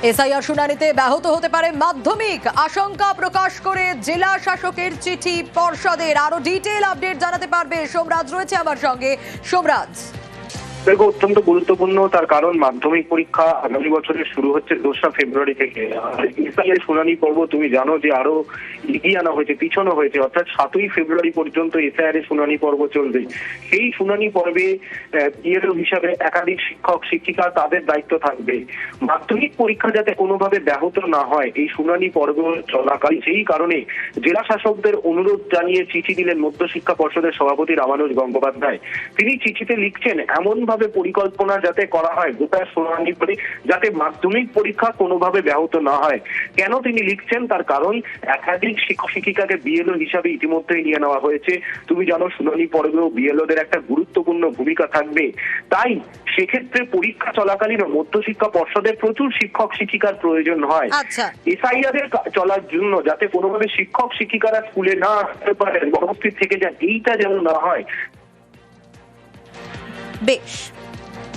SIR শুনানিতে ব্যাহত হতে পারে মাধ্যমিক, আশঙ্কা প্রকাশ করে জেলা শাসকের চিঠি পর্ষদের। আরো ডিটেইল আপডেট জানাতে পারবে সোমরাজ, রয়েছে আমার সঙ্গে। সোমরাজ, দেখো, অত্যন্ত গুরুত্বপূর্ণ, তার কারণ মাধ্যমিক পরীক্ষা আগামী বছরের শুরু হচ্ছে 2রা ফেব্রুয়ারি থেকে। এসআইআর শুনানি পর্ব তুমি জানো যে আরো এগিয়ে আনা হয়েছে, পিছানো হয়েছে, অর্থাৎ 7ই ফেব্রুয়ারি পর্যন্ত এসআইআর এর শুনানি পর্ব চলবে। সেই শুনানি পর্বে বিএলও হিসাবে একাধিক শিক্ষক শিক্ষিকা তাদের দায়িত্ব থাকবে। মাধ্যমিক পরীক্ষা যাতে কোনোভাবে ব্যাহত না হয় এই শুনানি পর্ব চলাকালীন, সেই কারণে জেলা শাসকদের অনুরোধ জানিয়ে চিঠি দিলেন মধ্যশিক্ষা পর্ষদের সভাপতি রামানুজ গঙ্গোপাধ্যায়। তিনি চিঠিতে লিখছেন, এমন ভাবে পরিকল্পনা যাতে করা হয় গোটা শুনানি করে, যাতে মাধ্যমিক পরীক্ষা কোনোভাবে ব্যাহত না হয়। কেন তিনি লিখছেন তার কারণ, একাধিক শিক্ষক শিক্ষিকাকে বিএলও হিসাবে ইতিমধ্যেই নিয়ে নেওয়া হয়েছে। তুমি জানো শুনানি পর্বেও বিএলওদের একটা গুরুত্বপূর্ণ ভূমিকা থাকবে। তাই সেক্ষেত্রে পরীক্ষা চলাকালীন মধ্যশিক্ষা পর্ষদের প্রচুর শিক্ষক শিক্ষিকার প্রয়োজন হয়। এসআইআর এর চলার জন্য যাতে কোনোভাবে শিক্ষক শিক্ষিকারা স্কুলে না আসতে পারেন, অনুপস্থিত থেকে যান, এইটা যেন না হয়। বেশ।